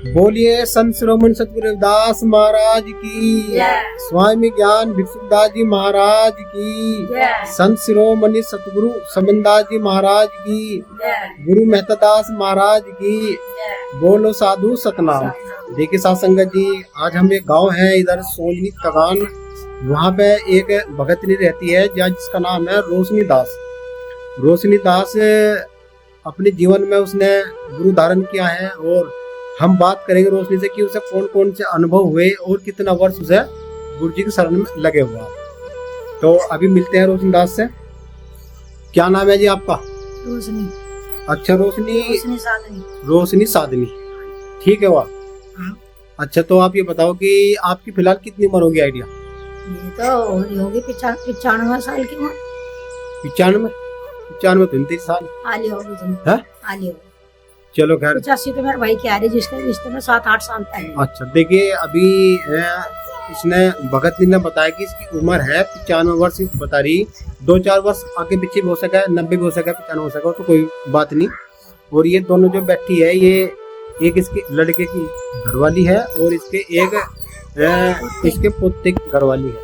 बोलिए संत शिरोमणि सतगुरु रविदास महाराज की, स्वामी ज्ञान भिक्षुदास जी महाराज की, संत शिरोमणि सतगुरु समनदास जी महाराज की, गुरु मेहतादास महाराज की। बोलो साधु सतनाम। देखिए साथ संगत जी, आज हम एक गांव है इधर सोजनी तगान, वहाँ पे एक भगतनी रहती है जिसका नाम है रोशनी दास। रोशनी दास अपने जीवन में उसने गुरु धारण किया है और हम बात करेंगे रोशनी से कि उसे कौन कौन से अनुभव हुए और कितना वर्ष उसे गुरु जी के शरण में लगे हुआ। तो अभी मिलते हैं रोशनी दास से। क्या नाम है जी आपका? रोशनी। अच्छा रोशनी साधनी। रोशनी साधनी, ठीक है वाह। अच्छा तो आप ये बताओ कि आपकी फिलहाल कितनी उम्र होगी आइडिया? ये तो होगी 95 साल की उम्र। 95 95 33 साल आली होगी तुम। है आली होगी। चलो खैर 85 तो मेरे भाई की आ रही, जिसके रिश्ते में 7-8 साल का है। अच्छा देखिए अभी इसने भगतनी ने बताया कि इसकी उम्र है 95 वर्ष बता रही। 2-4 वर्ष आगे पीछे भी हो सका है, 90 भी हो सका है, 95 हो सका, तो कोई बात नहीं। और ये दोनों जो बैठी है, ये एक इसके लड़के की घरवाली है और इसके पोते की घरवाली है।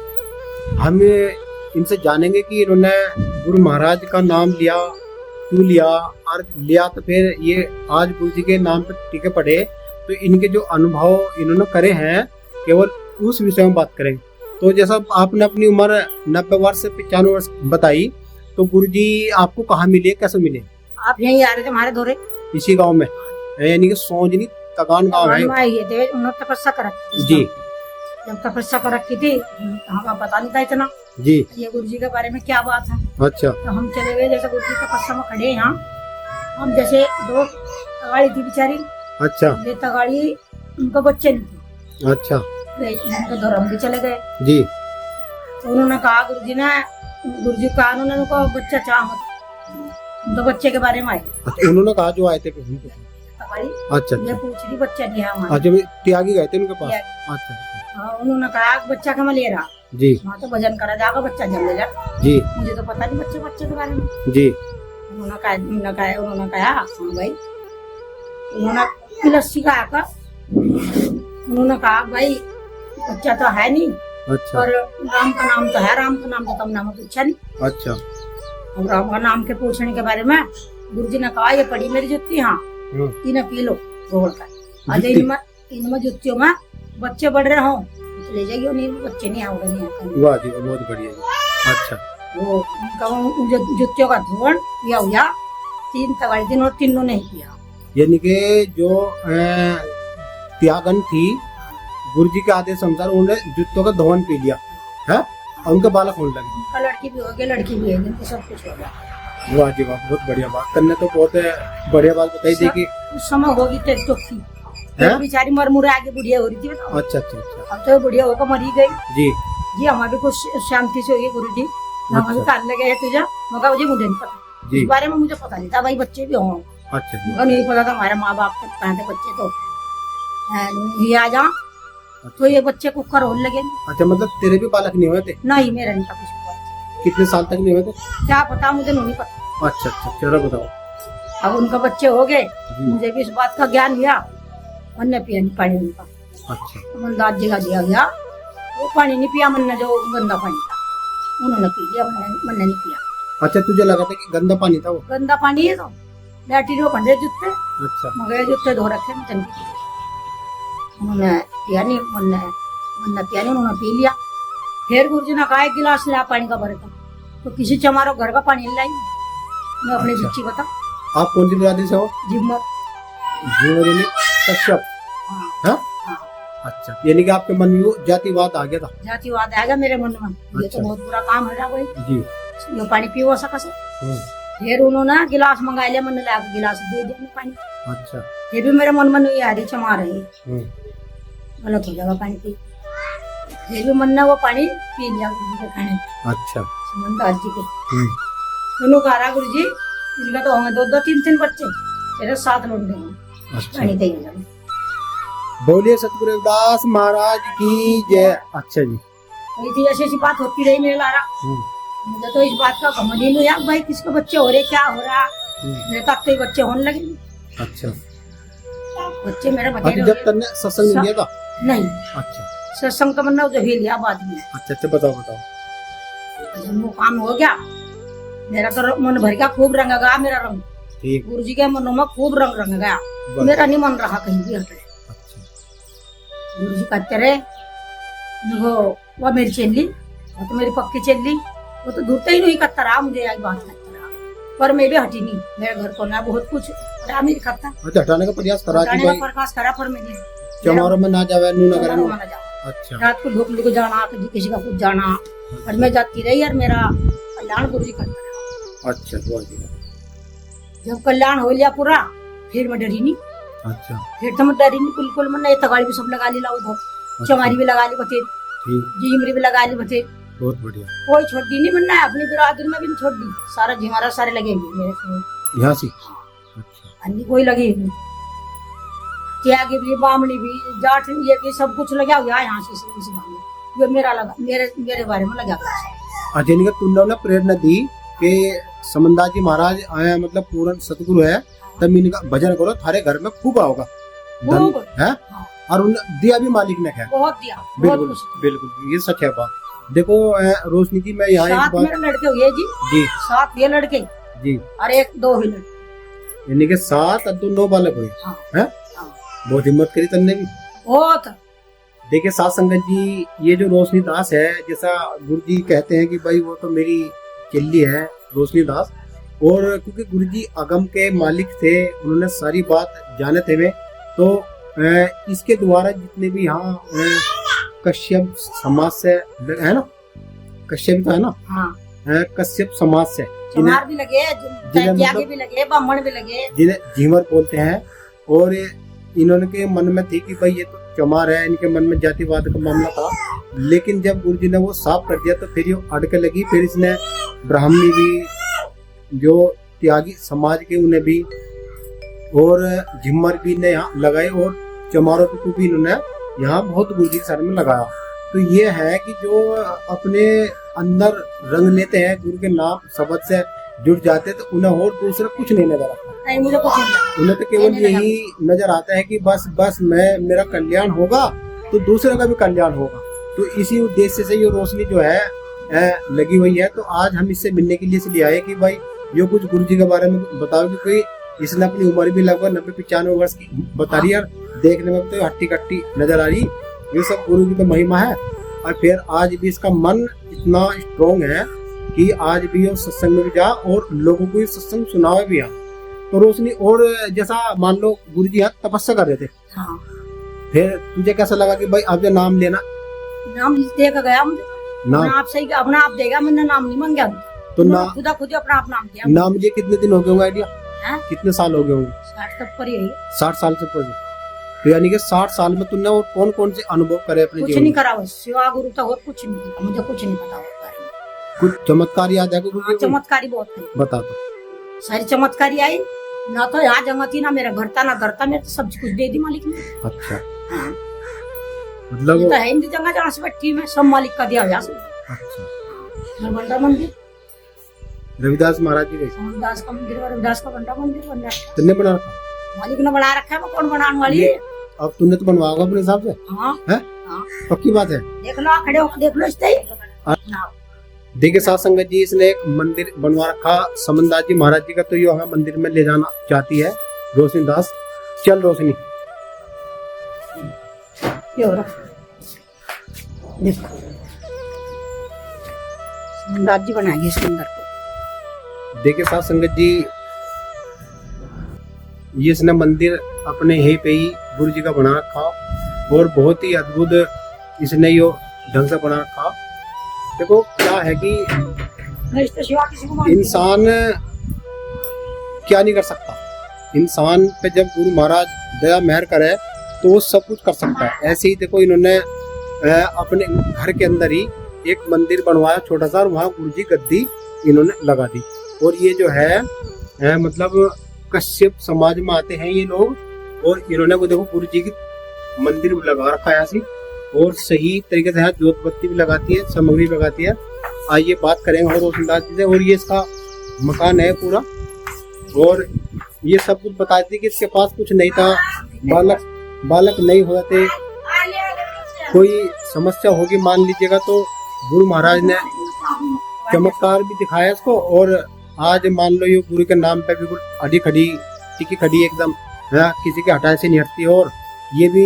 हम इनसे जानेंगे कि इन्होंने गुरु महाराज का नाम लिया, क्यों लिया, और लिया तो फिर ये आज गुरु जी के नाम पर टीके पढ़े, तो इनके जो अनुभव इन्होंने करे हैं केवल उस विषय में बात करेंगे। तो जैसा आपने अपनी उम्र 90 वर्ष से 95 वर्ष बताई, तो गुरु जी आपको कहाँ मिले, कैसे मिले? आप यहीं आ रहे थे हमारे दौरे? इसी गांव में, यानी कि सोजनी तगान गांव है। उन्होंने तपस्या कर रखी जी। जब तपस्या कर रखी थी हमें पता नहीं था इतना जी ये गुरु जी के बारे में क्या बात है। अच्छा तो हम चले गए, जैसे गुरु जी तपस्या में खड़े यहाँ, हम जैसे 2 तगाड़ी थी बेचारी। अच्छा। ये तगाड़ी उनका बच्चे नहीं थे। अच्छा। उनके दौर हम भी चले गए जी। तो उन्होंने कहा गुरु जी कहा उन्होंने कहा बच्चा चाह मत, तो बच्चे के बारे में आए। अच्छा उन्होंने कहा जो आए थे अच्छा ये पूछ रही बच्चा नहीं है हमारा। अच्छा त्यागी गए थे उनके पास। अच्छा हाँ, उन्होंने कहा बच्चा का मैं ले रहा जी। हाँ तो भजन करा जाएगा, बच्चा जब ले जा जी। मुझे तो पता नहीं बच्चे के बारे में जी। उन्होंने कहा हाँ भाई। उन्होंने लस्सी का आकर उन्होंने कहा भाई बच्चा तो है नहीं। अच्छा। और राम का नाम तो है, राम का नाम तो तुम नाम पूछा नहीं। अच्छा। अब राम का नाम के पूछने के बारे में गुरु जी ने कहा ये पड़ी मेरी जुत्ती, हाँ इन्हें पी लो घोल कर। आज इनमें जुत्तियों में बच्चे बढ़ रहे हो तो ले जाइए, नहीं बच्चे नहीं आओगे नहीं। वाह जी बहुत बढ़िया जी। अच्छा वो जुत्तियों का धोन किया हुआ 3 तगाड़ी दिन और तीनों नहीं किया। यानी कि जो त्यागन थी गुरु जी के आदेश अनुसार उन्होंने जुत्तों का धोवन पी लिया है और उनके बालक होने लगे। लड़की भी हो गई, लड़की भी है, जिनको सब कुछ हो गया। वाह जी वाह बहुत बढ़िया बात करने तो बहुत बढ़िया बात बताई थी कि उस समय होगी तो बेचारी मर आगे बुढ़िया हो रही थी। बताओ। अच्छा अच्छा अच्छा। अब तो बुढ़िया होकर मरी गई जी। जी हमारी कुछ शांति से हुई गुरु जी। हम भी काटने गए तुझे, मगर मुझे नहीं पता इस बारे में, मुझे पता नहीं था भाई बच्चे भी हों। अच्छा नहीं पता था हमारे माँ बाप कहाँ थे बच्चे, तो ये आ जा तो ये बच्चे कुकर होने लगे। अच्छा मतलब तेरे भी बालक नहीं हुए थे? नहीं मेरा नहीं था कुछ। कितने साल तक नहीं हुए थे? क्या पता, मुझे नहीं पता। अच्छा अच्छा चलो बताओ। अब उनका बच्चे हो गए, मुझे भी इस बात का ज्ञान हुआ। मन पिया नहीं पानी उनका। अच्छा। मनदास जी का दिया गया वो पानी नहीं पिया, मन ने जो गंदा पानी था उन्होंने पी लिया, मन ने नहीं पिया। अच्छा तुझे लगा था कि गंदा पानी था? वो गंदा पानी है तो लैट्रिन में खंडे जूते। अच्छा। मगर जूते धो रखे उन्होंने पिया नहीं, मन ने पिया नहीं, उन्होंने पी लिया। फिर गुरु जी ने कहा 1 गिलास ला पानी का भर का, तो किसी चमारो घर का पानी लाई। मैं अपनी बच्ची बता। आप कौन सी जाति से हो? जिम्मत। कश्यप। हाँ? अच्छा यानी कि आपके मन में वो जातिवाद आ गया था? जातिवाद आ गया मेरे मन में। ये तो बहुत बुरा काम है भाई जी। ये पानी पियो सका से। फिर उन्होंने गिलास मंगा लिया, मन ला गिलास दे दिया पानी। अच्छा। फिर भी मेरे मन में नहीं आ रही, चमा रही गलत हो जाएगा पानी पी। फिर भी मन ने वो पानी पी लिया गुरु जी के खाने। अच्छा। समनदास जी के दोनों कहा गुरु जी इनका तो होंगे 2-2, 3-3 बच्चे, तेरे 7 लौंडे होंगे। अच्छा। पानी दे जाओ। बोलिए सतगुरु रविदास महाराज की जय। अच्छा जी थी ऐसी बात होती रही मेरे लारा। मुझे तो इस बात का घमंड ही नहीं यार भाई किसके बच्चे हो रहे क्या हो रहा, मेरे तक तो बच्चे होने लगे। अच्छा बच्चे मेरे बच्चे जब तन्ने सत्संग नहीं लिया था? नहीं। अच्छा सत्संग तो बनना जो ही लिया बाद में। अच्छा बताओ। जब वो काम हो गया मेरा तो मन भर गया, खूब रंग गया मेरा रंग। ठीक। गुरु जी के मनों में खूब रंग गया, मेरा नहीं मन रहा कहीं भी हटे। गुरु जी कहते रहे वो मेरी चेली, वो तो मेरी पक्की चेली, वो तो दूरते ही नहीं करता रहा, मुझे यही बात करता रहा, पर मैं भी हटी नहीं। मेरे घर को ना बहुत कुछ मेरी करता। अच्छा हटाने का प्रयास करा कि भाई प्रयास करा, पर मैंने चमारों में ना जावे, नू नगर में। अच्छा। रात को ढोकली को जाना, किसी का कुछ जाना, और मैं जाती रही और मेरा कल्याण गुरु जी करता रहा। अच्छा जब कल्याण हो लिया पूरा, फिर मैं डरी नहीं। अच्छा। फिर तो मैं डरी नहीं बिल्कुल। मैंने तगाड़ी भी सब लगा ली, लाओ उधर चमारी भी लगा ली बतेरी, झिमरी भी लगा ली बतेरी। बहुत बढ़िया। कोई छोड़ दी नहीं, मैंने अपनी बिरादरी में भी नहीं छोड़ दी। सारा झिमारा सारे लगे मेरे यहाँ से। अच्छा। अन्य कोई लगे नहीं, त्यागी भी, बामणी भी, जाट ये भी सब कुछ लगा हुआ है यहाँ से। ये मेरा लगा, मेरे बारे में लगा। अजय का तुमने प्रेरणा दी कि समंदा जी महाराज आया, मतलब पूर्ण सतगुरु है, तब इनका भजन करो, थारे घर में खूब आओगा है। और उन दिया भी मालिक ने है, बहुत दिया। बिल्कुल बिल्कुल, ये सच है बात। देखो रोशनी जी, मैं यहाँ सात मेरे लड़के हुए जी 7 ये लड़के जी, और 1-2 ही लड़के, यानी कि 7 और 2 9 बालक हुए। हाँ, है हाँ। बहुत हिम्मत करी तन्ने भी। बहुत। देखिए साथ संगत जी, ये जो रोशनी दास है, जैसा गुरु जी कहते हैं कि भाई वो तो मेरी चेली है रोशनी दास, और क्योंकि गुरु जी अगम के मालिक थे, उन्होंने सारी बात जाने थे वे, तो इसके द्वारा जितने भी यहाँ कश्यप समाज से है ना, कश्यप तो है ना, हाँ। कश्यप समाज से चमार भी लगे, त्यागी भी लगे, ब्राह्मण भी लगे, जिन्हें झीमर बोलते हैं। और इन्होंने के मन में थी कि भाई ये तो चमार है, इनके मन में जातिवाद का मामला था, लेकिन जब गुरु जी ने वो साफ कर दिया तो फिर ये अड़के लगी। फिर इसने ब्राह्मणी भी, जो त्यागी समाज के उन्हें भी, और झिम्मर भी ने यहाँ लगाए, और चमारों को भी इन्होंने यहाँ बहुत गुरु जी के सर में लगाया। तो ये है कि जो अपने अंदर रंग लेते हैं, गुरु के नाम शब्द से जुड़ जाते हैं, तो उन्हें और दूसरा कुछ नहीं नजर आता। नहीं, मुझे कुछ नहीं, उन्हें तो केवल यही नजर आता है कि बस मेरा कल्याण होगा तो दूसरे का भी कल्याण होगा। तो इसी उद्देश्य से ये रोशनी जो है लगी हुई है। तो आज हम इससे मिलने के लिए इसलिए आए कि भाई ये कुछ गुरु जी के बारे में बताओ, क्योंकि इसने अपनी उम्र भी लगभग 90-95 वर्ष की बता रही है, देखने में तो हट्टी कट्टी नजर आ रही। ये सब गुरु की तो महिमा है। और फिर आज भी इसका मन इतना स्ट्रोंग है कि आज भी वो सत्संग में भी जा और लोगों को सत्संग सुनावे भी। तो रोशनी, और जैसा मान लो गुरु जी यहाँ तपस्या कर रहे थे, हाँ। फिर तुझे कैसा लगा कि भाई अब जो नाम लेना, नाम दे के गया मुझे, नाम आप सही अपना आप देगा, मैंने नाम नहीं मांगा, तो ना खुद अपना आप नाम दिया। नाम मुझे कितने दिन हो गए होंगे आइडिया, कितने साल हो गए होंगे? 60 तक पर ही 60 साल से पहले। तो यानी कि 60 साल में तुमने और कौन कौन से अनुभव करे अपने कुछ जीवन नहीं करा, बस सिवा गुरु तो और कुछ नहीं, मुझे कुछ नहीं पता। कुछ चमत्कार याद है? कुछ चमत्कारी बहुत है, बता दो। सारी चमत्कारी आई ना, तो यहाँ जमा थी ना, मेरा घर था ना घर था, मेरे तो सब कुछ दे दी मालिक ने। अच्छा, हाँ। मतलब तो हिंदी जगह जहाँ से बैठी मैं सब मालिक का दिया। अच्छा, बंडा मंदिर रविदास महाराज जी रविदास का मंदिर, रविदास का बंडा मंदिर बन रहा, तुमने बना रखा? मालिक ने बना रखा है, कौन बनाने वाली है? अब तुमने तो बनवाओगे अपने हिसाब से? हाँ, है? हाँ। पक्की बात है। देख लो, खड़े होकर देख लो इससे। देखिए साथ संगत जी, इसने एक मंदिर बनवा रखा समंदास जी महाराज जी का, तो ये हमें मंदिर में ले जाना चाहती है रोशनी दास। चल रोशनी, देखो समंदास जी बनाएंगे इस मंदिर को। देखिए साथ संगत जी, ये इसने मंदिर अपने यहीं पे ही गुरु जी का बना रखा, और बहुत ही अद्भुत इसने यो ढंग से बना रखा। देखो क्या है कि इंसान क्या नहीं कर सकता, इंसान पे जब गुरु महाराज दया मेहर करे तो वो सब कुछ कर सकता है। ऐसे ही देखो इन्होंने अपने घर के अंदर ही एक मंदिर बनवाया छोटा सा, और वहाँ गुरु जी गद्दी इन्होंने लगा दी। और ये जो है मतलब कश्यप समाज में आते हैं ये लोग, और इन्होंने वो देखो गुरु जी की मंदिर लगा रखा है ऐसी, और सही तरीके से यहाँ जोत बत्ती भी लगाती है, सामग्री लगाती है। आइए बात करेंगे रोशनदास जी से। और ये इसका मकान है पूरा, और ये सब कुछ बताती थी कि इसके पास कुछ नहीं था, बालक नहीं होते, कोई समस्या होगी मान लीजिएगा, तो गुरु महाराज ने चमत्कार भी दिखाया इसको। और आज मान लो ये गुरु के नाम पे बिल्कुल अड़ी खड़ी टिकी खड़ी एकदम, किसी के हटाने से नहीं हटती। और ये भी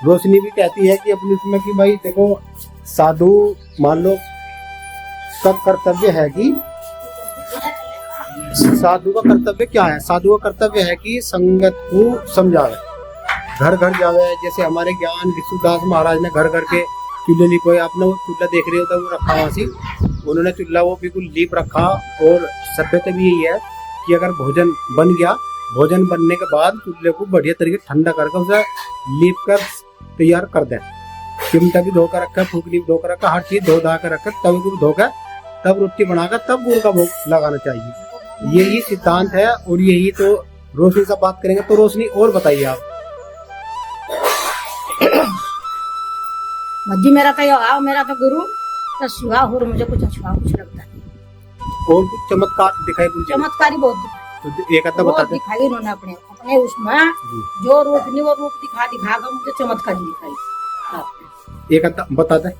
रोशनी भी कहती है कि अपनी उसमें कि भाई देखो, साधु मान लो सब कर्तव्य है कि साधु का कर्तव्य क्या है? साधु का कर्तव्य है कि संगत को समझावे, घर घर जावे। जैसे हमारे ज्ञान भिक्षुदास महाराज ने घर घर के चूल्हे लिपोए। आपने वो चूल्हा देख रहे होता, वो रखा हुआ सी, उन्होंने चूल्हा वो बिल्कुल लीप रखा। और सभ्यता भी यही है कि अगर भोजन बन गया, भोजन बनने के बाद चूल्हे को बढ़िया तरीके ठंडा करके उसे लीप कर तैयार कर दे। चिमटा भी धोकर रखा, फूकनी भी धोकर रखा, हर चीज धो धा कर रखा, तवे को भी धोकर तब रोटी बनाकर तब गुड़ का भोग लगाना चाहिए। यही सिद्धांत है। और यही तो रोशनी से बात करेंगे, तो रोशनी और बताइए आप। मध्य मेरा तो मेरा तो गुरु तो सुहा और मुझे कुछ अच्छा कुछ लगता है। और कुछ चमत्कार दिखाई गुरु जी? चमत्कारी बहुत दिखाई, तो एक आधा बताते दिखाई उन्होंने अपने उसमें जो रूप नहीं वो रूप दिखा मुझे चमत्कारी दिखाई। एक आधा बताते।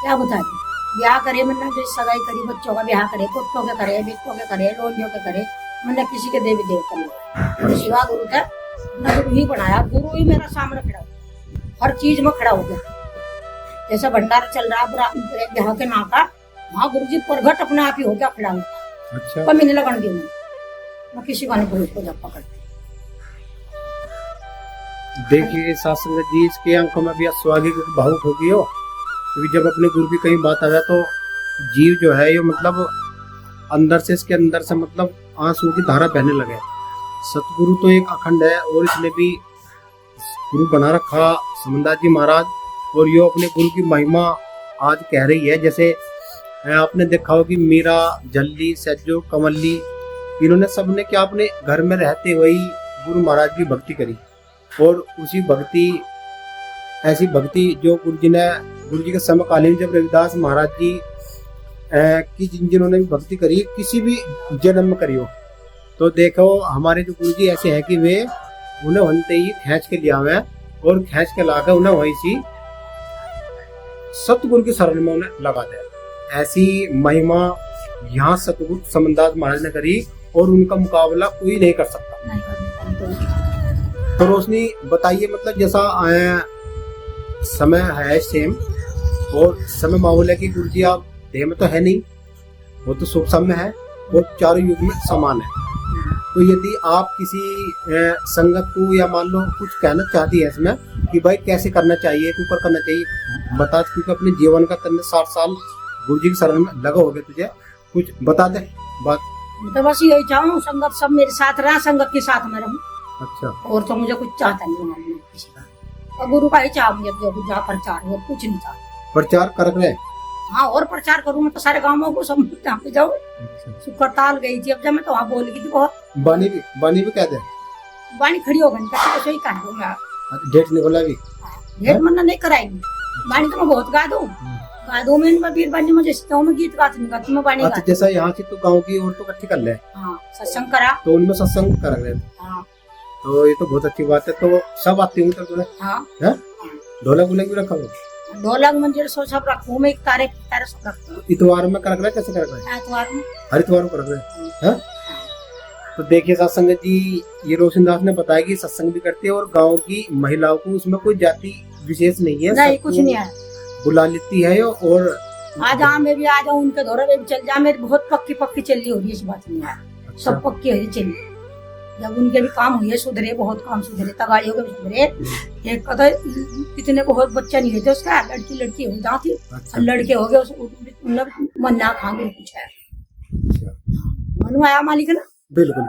क्या बताते? ब्याह करे मतलब जो सगाई करी, बच्चों का ब्याह करे, पुत्रों के करे, बेटों के करे, लोलियों के करे, मतलब किसी के देवी देवता में शिवा गुरु था ना, गुरु ही बनाया। गुरु ही मेरा सामने खड़ा, हर चीज में खड़ा हो गया। जैसा भंडारा चल रहा ब्याह के नाम का, वहाँ गुरु जी प्रगट अपने आप ही हो गया खड़ा होता। अच्छा। कमी नहीं लगन दी मैं किसी का नहीं गुरु को जब पकड़ती। देखिए शास्त्र जी, इसके अंकों में भी स्वाभाविक भावुक हो गई हो, क्योंकि जब अपने गुरु की कहीं बात आ जाए तो जीव जो है ये मतलब अंदर से, इसके अंदर से मतलब आंसू की धारा बहने लगे। सतगुरु तो एक अखंड है, और इसने भी गुरु बना रखा समनदास जी महाराज। और यो अपने गुरु की महिमा आज कह रही है। जैसे आपने देखा हो कि मीरा, जल्दी, सज्जो, कमली, इन्होंने सबने क्या अपने घर में रहते हुए ही गुरु महाराज की भक्ति करी। और उसी भक्ति, ऐसी भक्ति जो गुरु जी के समकालीन जब रविदास महाराज जी की जिन्होंने भी भक्ति करी, किसी भी जन्म में करी हो, तो देखो हमारे जो गुरु जी ऐसे हैं कि वे उन्हें बनते ही खींच के लिया हुआ है, और खींच के लाकर उन्हें वही सी सतगुरु की शरण में उन्हें लगा दिया। ऐसी महिमा यहाँ सतगुरु समनदास महाराज ने करी, और उनका मुकाबला कोई नहीं कर सकता। तो रोशनी बताइए, मतलब जैसा समय है सेम, और समय माहौल है कि गुरु जी आप देह में तो है नहीं, वो तो शुभ समय है, और चारों युग में समान है। तो यदि आप किसी संगत को या मान लो कुछ कहना चाहती है इसमें कि भाई कैसे करना चाहिए, ऊपर करना चाहिए, बता। क्योंकि अपने जीवन का तुमने 60 साल गुरु जी की शरण में लगा हो गया, तुझे कुछ बता दे बात। तो बस यही चाहूँ, संगत सब मेरे साथ रहा, संगत के साथ में रहूं। अच्छा। और तो मुझे कुछ चाहता नहीं किसी का, और गुरु का ही चाह मुझे, जो कुछ जहाँ प्रचार हो, कुछ नहीं चाह। प्रचार कर रहे? हाँ, और प्रचार करूँ मैं तो सारे गाँवों को, सब जहाँ पे जाऊँ। सुकरताल गई थी, अब जब मैं तो वहाँ बोल गई थी बहुत। बानी भी कह दे, बानी खड़ी हो गई, तो कह दूंगा। डेट निकला भी? डेट मन्ना नहीं कराएंगे, बानी तो मैं बहुत गा दूँ, में बीर बानी में जैसे में गीत गाती नहीं गाती मैं बानी। अच्छा, जैसा यहाँ की तो गाँव की और तो इकट्ठी कर ले। हाँ, सत्संग करा तो उनमें सत्संग कर रहे। हाँ, तो ये तो बहुत अच्छी बात है। तो सब आती हूँ तो हाँ, ढोलक भी रखा हो? ढोलक मंदिर सो सब रखूँ मैं, तारे सब रखूँ। इतवार में कर रहे, कैसे कर रहे? इतवार में, हर इतवार को कर रहे हैं। तो देखिए सत्संग जी, ये रोशनदास ने बताया कि सत्संग भी करते हैं, और गाँव की महिलाओं को उसमें कोई जाति विशेष नहीं है, नहीं कुछ नहीं है, बुला लेती है। और आज मैं भी आ जाऊँ उनके दौरे में भी चल जा, मेरी बहुत पक्की चली हो रही है, इस बात नहीं है। अच्छा। सब पक्की है चली, जब उनके भी काम हुए सुधरे, बहुत काम सुधरे, तगाड़ियों के भी सुधरे। एक कदर कितने को बच्चा नहीं होते उसका, लड़की हो जाती। अच्छा। लड़के हो गए, मन्ना खांगे कुछ है। मनु आया मालिक ना। बिल्कुल।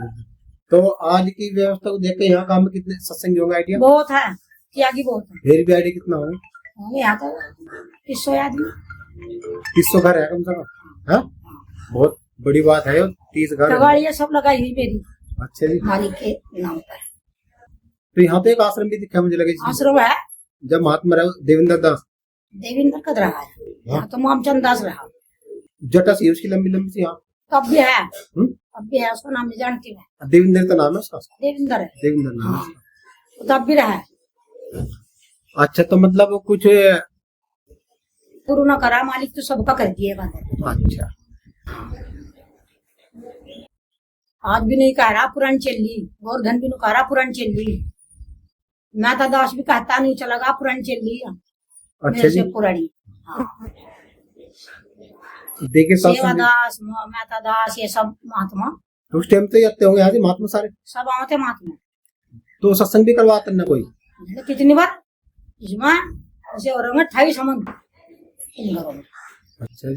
तो आज की व्यवस्था को देख के यहाँ काम में कितने सत्संग होंगे? आइडिया बहुत है, त्यागी बहुत है। फिर भी आइडिया कितना होगा यहाँ तो 300 आदमी, 300 घर है कम से कम। हाँ, बहुत बड़ी बात है। 30 घर तगाड़ियाँ सब लगाई हुई मेरी। अच्छा जी, मालिक के नाम पर। तो यहाँ तो एक आश्रम भी दिखा मुझे लगे। आश्रम है, जब महात्मा रहा देवेंद्र दास, देवेंद्र कद रहा है यहाँ तो मामचंद दास रहा, जटा सी उसकी लंबी सी। यहाँ अब भी है, अब भी है, उसका नाम नहीं जानती मैं। देवेंद्र का नाम है उसका? देवेंद्र है। देवेंद्र नाम। तब भी रहा है। अच्छा, तो मतलब कुछ पूर्ण करा मालिक तो सबका कर दिए बात। अच्छा, आज भी नहीं कह रहा पुरान चली, गोवर्धन भी नहीं कह रहा पुरान चली, मेहता दास भी कहता नहीं चला गा पुरान चली। अच्छा मेरे जी। से पुरानी। हाँ। देखिए सेवादास, मेहता दास, ये सब महात्मा उस टाइम तो आते होंगे यहाँ से महात्मा सारे, सब आते महात्मा। तो सत्संग भी करवाते ना कोई? कितनी बार इसमें ऐसे हो रहे 28 समन इन घरों में। अच्छा जी।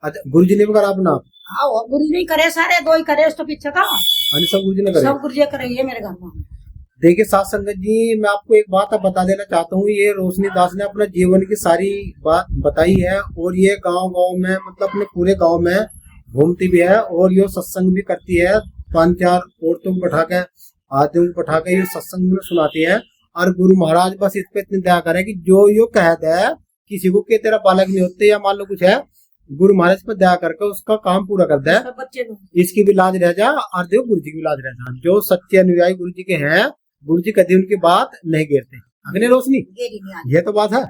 अच्छा, गुरु जी ने भी करा अपना? हाँ, वो गुरु नहीं करे, सारे दो ही करे, उस तो पीछे था सब गुरु जी ने करे? सब गुरु जी करे ये मेरे घर में। देखिए साथ संगत जी, मैं आपको एक बात अब बता देना चाहता हूँ। ये रोशनी दास ने अपने जीवन की सारी बात बताई है, और ये गांव गांव में, मतलब अपने पूरे गांव में घूमती भी है, और ये सत्संग भी करती है। 5-4 औरतों को बैठा के, आदमियों को बैठा के ये सत्संग में सुनाती है। और गुरु महाराज बस इस पे इतनी दया करे कि जो यो कहता है किसी को के तेरा बालक नहीं होते, या मान लो कुछ है, गुरु महाराज पे दया करके उसका काम पूरा करता है। बच्चे इसकी भी लाज रह जा, और देखो गुरु जी की भी लाज रह जा। जो सच्चे अनुयायी गुरु जी के हैं, गुरु जी कभी उनकी बात नहीं गिरते। अग्नि रोशनी, ये तो बात है।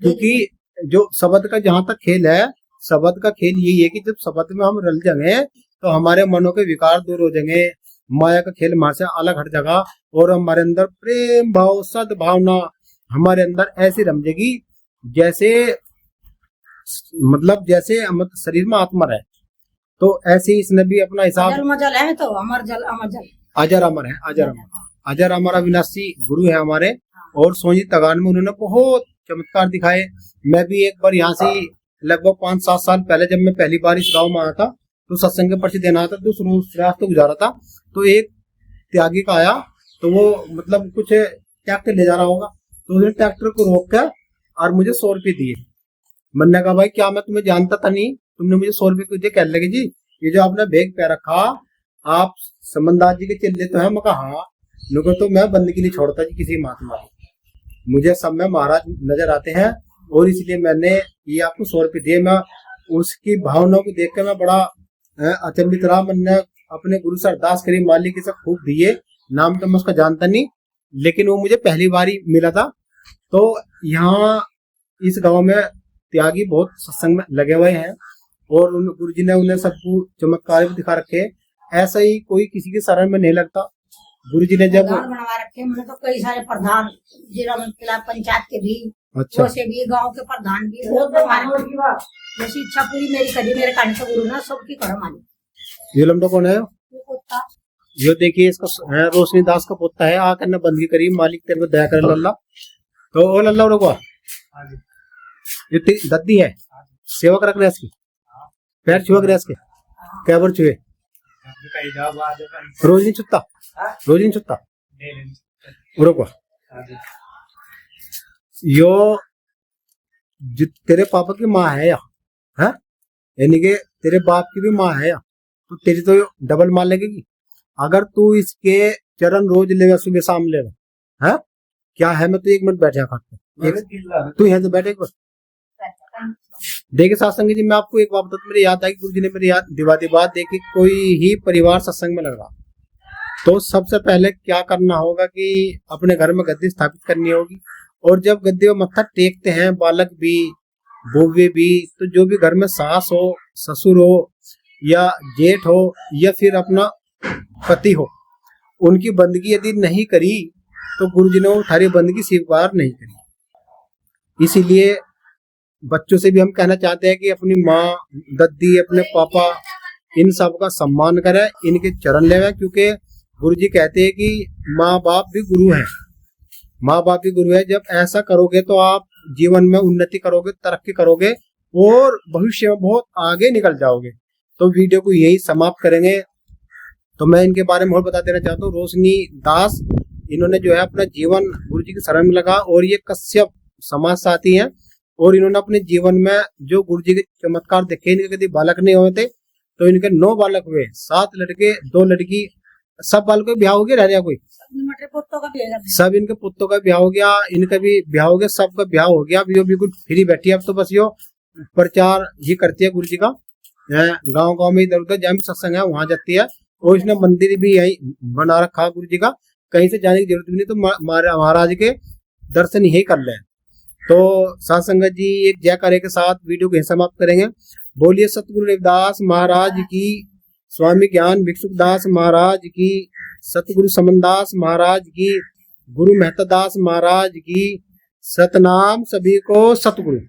क्योंकि जो शब्द का जहाँ तक खेल है, शब्द का खेल यही है कि जब शब्द में हम रल जाएंगे तो हमारे मनों के विकार दूर हो जाएंगे, माया का खेल हमारे से अलग हट जाएगा, और हमारे अंदर प्रेम भाव, सद्भावना हमारे अंदर ऐसी रम जाएगी जैसे, मतलब जैसे शरीर में आत्मा रहे। तो ऐसे ही इसने भी अपना हिसाब, मजल है तो अमर जल, अमर जल, अजर अमर है, अजर अमर, अजर अमर अविनाशी गुरु है हमारे। और सोजी तगान में उन्होंने बहुत चमत्कार दिखाए। मैं भी एक बार यहाँ से लगभग 5-7 साल पहले, जब मैं पहली बार इस गांव में आया था, तो सत्संग के पर्ची देना था, तो रोज रास्ते गुजारा था, तो एक त्यागी का आया, तो वो मतलब कुछ ट्रैक्टर ले जा रहा होगा, तो उसने ट्रैक्टर को रोक कर और मुझे 100 रुपये दिए। मैंने कहा भाई क्या मैं तुम्हें जानता था नहीं, तुमने मुझे 100 रुपये क्यों दिए? कहने लगे जी ये जो आपने बैग पे रखा, आप समनदास जी के चेले तो है? मैं कहा हाँ। लोगों तो मैं बंदगी नहीं छोड़ता जी किसी महात्मा को, मुझे सब में महाराज नजर आते हैं, और इसलिए मैंने ये आपको 100 रुपये दिए। मैं उसकी भावनाओं को देख कर मैं बड़ा अचंभित रहा। मैंने अपने गुरु सर दास करीम मालिक के सब खूब दिए, नाम तो मैं उसका जानता नहीं, लेकिन वो मुझे पहली बार ही मिला था। तो यहाँ इस गांव में त्यागी बहुत सत्संग में लगे हुए हैं, और उन गुरु जी ने उन्हें सबको चमत्कार भी दिखा रखे। ऐसा ही कोई किसी के शरण में नहीं लगता। गुरु जी ने जब बनवा रखे, मैंने तो कई सारे प्रधान जिला पंचायत के भी, अच्छा वैसे भी गांव के प्रधान भी, जैसी इच्छा पूरी मेरी करी, मेरे कान से गुरु ने सबकी करो मानी। ये लम्बा कौन है? ये देखिए इसका रोशनी दास का पोता है। आकर ने बंदगी करी, मालिक तेरे को दया करे लल्ला। तो ओ लल्ला रुको, ये दद्दी है, सेवा कर रहे इसकी, पैर छुआ करे इसके, क्या बार छुए? रोज नहीं छुट्टा, रोज नहीं छुट्टा। रुको, यो तेरे पापा की माँ है या है, यानी कि तेरे बाप की भी माँ है या, तो तेरी तो डबल मार लगेगी अगर तू इसके चरण रोज लेगा, सुबह शाम लेगा। है क्या है? मैं तो 1 मिनट बैठा खाते, तू यहाँ तो बैठे एक बार। देखिए सत्संग जी, मैं आपको एक बात बताता हूँ, मेरी याद आई, गुरु जी ने मेरी याद दिवादी बात देखी। कोई ही परिवार सत्संग में लग रहा तो सबसे पहले क्या करना होगा कि अपने घर में गद्दी स्थापित करनी होगी, और जब गद्दी में मत्था टेकते हैं बालक भी बोवे भी, तो जो भी घर में सास हो, ससुर हो, या जेठ हो, या फिर अपना पति हो, उनकी बंदगी यदि नहीं करी तो गुरु जी ने वो थारी बंदगी स्वीकार नहीं करी। इसीलिए बच्चों से भी हम कहना चाहते हैं कि अपनी माँ, दद्दी, अपने पापा, इन सब का सम्मान करें, इनके चरण लेवे, क्योंकि गुरु जी कहते हैं कि माँ बाप भी गुरु है, माँ बाप भी गुरु है। जब ऐसा करोगे तो आप जीवन में उन्नति करोगे, तरक्की करोगे, और भविष्य में बहुत आगे निकल जाओगे। तो वीडियो को यही समाप्त करेंगे। तो मैं इनके बारे में और बता देना चाहता हूँ। रोशनी दास, इन्होंने जो है अपना जीवन गुरु जी के शरण में लगा, और ये कश्यप समाज साथी हैं, और इन्होंने अपने जीवन में जो गुरु जी के चमत्कार देखे, इनके कभी बालक नहीं हुए थे, तो इनके 9 बालक हुए, 7 लड़के 2 लड़की, सब बालकों का ब्याह हो गया, रह गया कोई? सब इनके पुत्रों का ब्याह हो गया, इनका भी ब्याह हो गया, सबका ब्याह हो गया। अब यो बिल्कुल फ्री बैठी है, अब तो बस यो प्रचार ही करती है गुरु जी का, गांव गांव में इधर उधर जहाँ भी सत्संग है वहां जाती है। और इसने मंदिर भी यही बना रखा गुरु जी का, कहीं से जाने की जरूरत भी नहीं, तो महाराज के दर्शन ही कर ले। तो साथ संगत जी एक जयकारे के साथ वीडियो को समाप्त करेंगे। बोलिए सतगुरु रविदास महाराज की, स्वामी ज्ञान भिक्षुकदास महाराज की, सतगुरु समनदास महाराज की, गुरु मेहतादास महाराज की। सतनाम सभी को सतगुरु।